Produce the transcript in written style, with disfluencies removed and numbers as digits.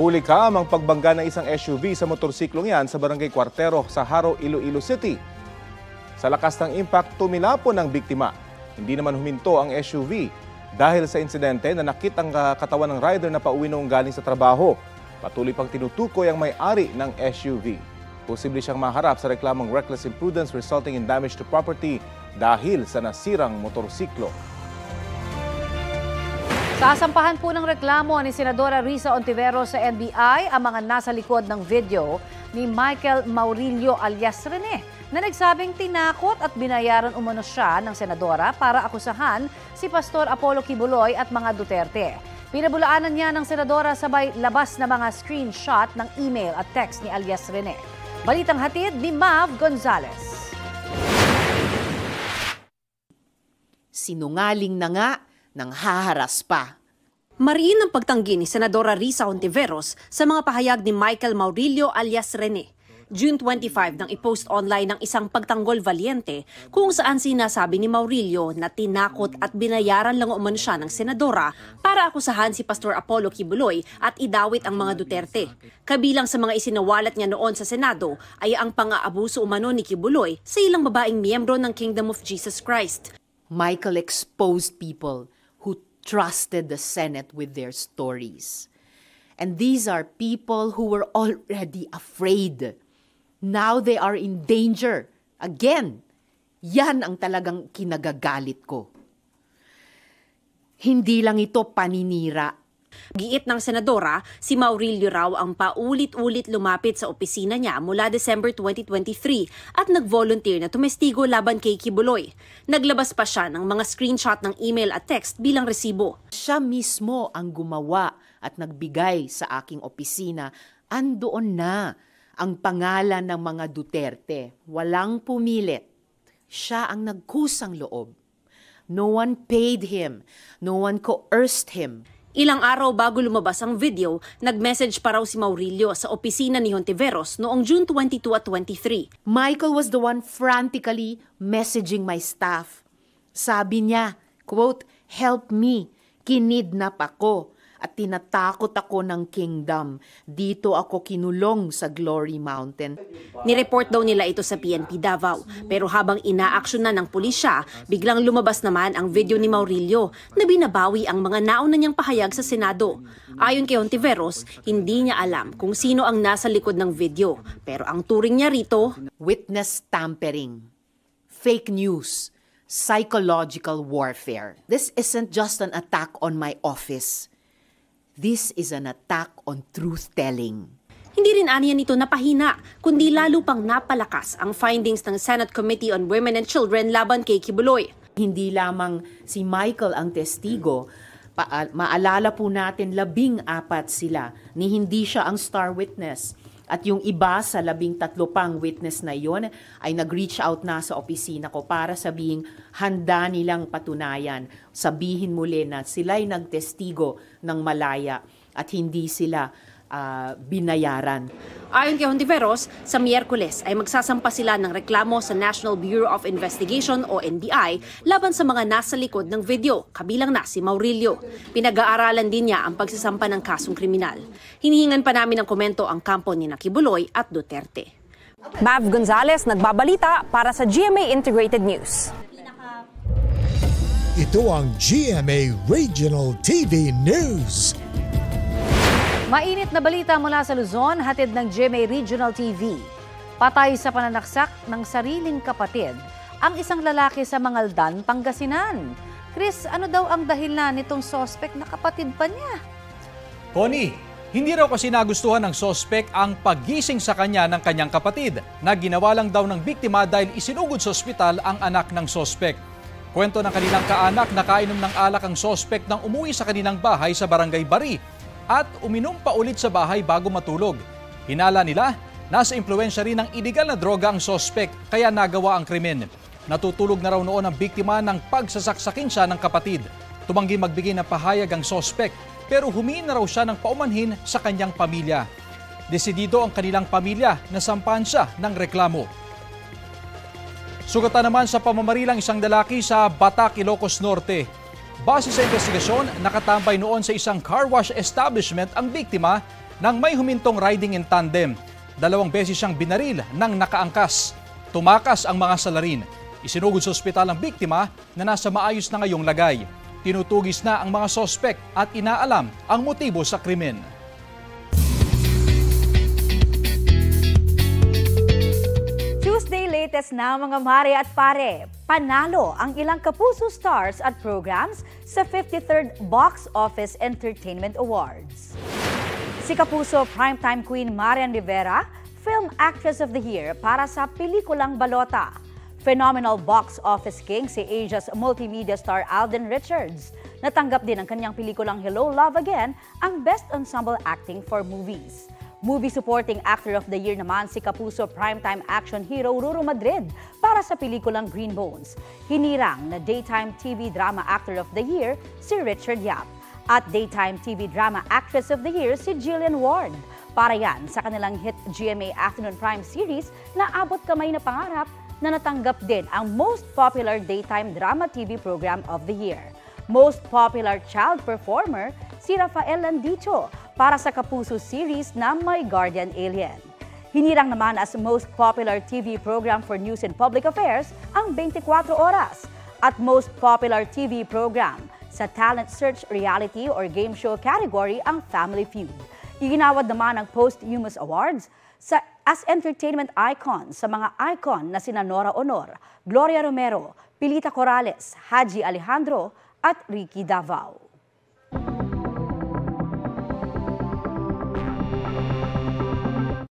Huli ang pagbangga ng isang SUV sa motorsiklong yan sa Barangay Cuartero sa Haro, Iloilo City. Sa lakas ng impact, tumilapon ang biktima. Hindi naman huminto ang SUV dahil sa insidente na nakit ang katawan ng rider na pauwi noong galing sa trabaho. Patuloy pang tinutukoy ang may-ari ng SUV. Posible siyang maharap sa reklamong reckless imprudence resulting in damage to property dahil sa nasirang motorsiklo. Sasampahan po ng reklamo ni Senadora Risa Ontiveros sa NBI ang mga nasa likod ng video ni Michael Maurilio alias Rene na nagsabing tinakot at binayaran umano siya ng senadora para akusahan si Pastor Apollo Kibuloy at mga Duterte. Pinabulaanan niya ng senadora sabay labas na mga screenshot ng email at text ni alias Rene. Balitang hatid ni Mav Gonzalez. Sinungaling na nga nang haharas pa. Mariin ang pagtanggi ni Senadora Risa Ontiveros sa mga pahayag ni Michael Maurilio alias Rene. June 25 nang i-post online ng isang pagtanggol valiente kung saan sinasabi ni Maurilio na tinakot at binayaran lang umano siya ng senadora para akusahan si Pastor Apollo Kibuloy at idawit ang mga Duterte. Kabilang sa mga isinawalat niya noon sa Senado ay ang pang-aabuso umano ni Kibuloy sa ilang babaeng miyembro ng Kingdom of Jesus Christ. Michael exposed people who trusted the Senate with their stories. And these are people who were already afraid. Now they are in danger. Again, yan ang talagang kinagagalit ko. Hindi lang ito paninira. Giit ng senadora, si Maurilio raw ang paulit-ulit lumapit sa opisina niya mula December 2023 at nag-volunteer na tumestigo laban kay Kibuloy. Naglabas pa siya ng mga screenshot ng email at text bilang resibo. Siya mismo ang gumawa at nagbigay sa aking opisina. Andoon na ang pangalan ng mga Duterte. Walang pumilit. Siya ang nagkusang loob. No one paid him. No one coerced him. Ilang araw bago lumabas ang video, nag-message pa raw si Maurilio sa opisina ni Ontiveros noong June 22 at 23. Michael was the one frantically messaging my staff. Sabi niya, quote, "Help me, kinidnap ako at tinatakot ako ng kingdom. Dito ako kinulong sa Glory Mountain." Nireport daw nila ito sa PNP Davao. Pero habang inaaksyon na ng pulisya, biglang lumabas naman ang video ni Maurilio na binabawi ang mga nauna niyang pahayag sa Senado. Ayon kay Ontiveros, hindi niya alam kung sino ang nasa likod ng video. Pero ang turing niya rito, witness tampering, fake news, psychological warfare. This isn't just an attack on my office. This is an attack on truth-telling. Hindi rin aniya nito napahina, kundi lalo pang napalakas ang findings ng Senate Committee on Women and Children laban kay Kibuloy. Hindi lamang si Michael ang testigo, maalala po natin 14 sila ni hindi siya ang star witness. At yung iba sa 13 pang witness na yon ay nag-reach out na sa opisina ko para sabihing handa nilang patunayan. Sabihin muli na sila'y nagtestigo ng malaya at hindi sila binayaran. Ayon kay Ontiveros, sa Miyerkules ay magsasampa sila ng reklamo sa National Bureau of Investigation o NBI laban sa mga nasa likod ng video, kabilang na si Maurilio. Pinag-aaralan din niya ang pagsasampa ng kasong kriminal. Hinihingan pa namin ng komento ang kampo ni Kibuloy at Duterte. Mav Gonzalez nagbabalita para sa GMA Integrated News. Ito ang GMA Regional TV News. Mainit na balita mula sa Luzon, hatid ng GMA Regional TV. Patay sa pananaksak ng sariling kapatid ang isang lalaki sa Mangaldan, Pangasinan. Chris, ano daw ang dahilan nitong sospek na kapatid pa niya? Connie, hindi raw kasi nagustuhan ng sospek ang paggising sa kanya ng kanyang kapatid na ginawa lang daw ng biktima dahil isinugod sa ospital ang anak ng sospek. Kwento ng kanilang kaanak, nakainom ng alak ang sospek nang umuwi sa kanilang bahay sa Barangay Bari at uminom pa ulit sa bahay bago matulog. Hinala nila, nasa impluwensya rin ng iligal na droga ang sospek kaya nagawa ang krimen. Natutulog na raw noon ang biktima ng pagsasaksakin siya ng kapatid. Tumanggi magbigay ng pahayag ang sospek pero humiin na raw siya ng paumanhin sa kanyang pamilya. Desidido ang kanilang pamilya na sampahan siya ng reklamo. Sugatan naman sa pamamarilang isang lalaki sa Batac, Ilocos Norte. Base sa investigasyon, nakatambay noon sa isang car wash establishment ang biktima nang may humintong riding in tandem. 2 beses siyang binaril nang nakaangkas. Tumakas ang mga salarin. Isinugod sa ospital ang biktima na nasa maayos na ngayong lagay. Tinutugis na ang mga sospek at inaalam ang motibo sa krimen. Tuesday latest na mga mare at pare. Panalo ang ilang Kapuso stars at programs sa 53rd Box Office Entertainment Awards. Si Kapuso Primetime Queen Marian Rivera, Film Actress of the Year para sa pelikulang Balota. Phenomenal box office king si Asia's multimedia star Alden Richards. Natanggap din ang kanyang pelikulang Hello, Love Again ang Best Ensemble Acting for Movies. Movie Supporting Actor of the Year naman si Kapuso Primetime Action Hero Ruru Madrid para sa pelikulang Green Bones. Hinirang na Daytime TV Drama Actor of the Year si Richard Yap. At Daytime TV Drama Actress of the Year si Jillian Ward. Para yan sa kanilang hit GMA Afternoon Prime series na Abot Kamay na Pangarap na natanggap din ang Most Popular Daytime Drama TV Program of the Year. Most Popular Child Performer si Rafael Landicho para sa Kapuso series na My Guardian Alien. Hinirang naman as Most Popular TV Program for News and Public Affairs ang 24 Oras at Most Popular TV Program sa Talent Search Reality or Game Show category ang Family Feud. Iginawad naman ang Posthumous Awards as entertainment icon sa mga icon na sina Nora Honor, Gloria Romero, Pilita Corrales, Haji Alejandro at Ricky Davao.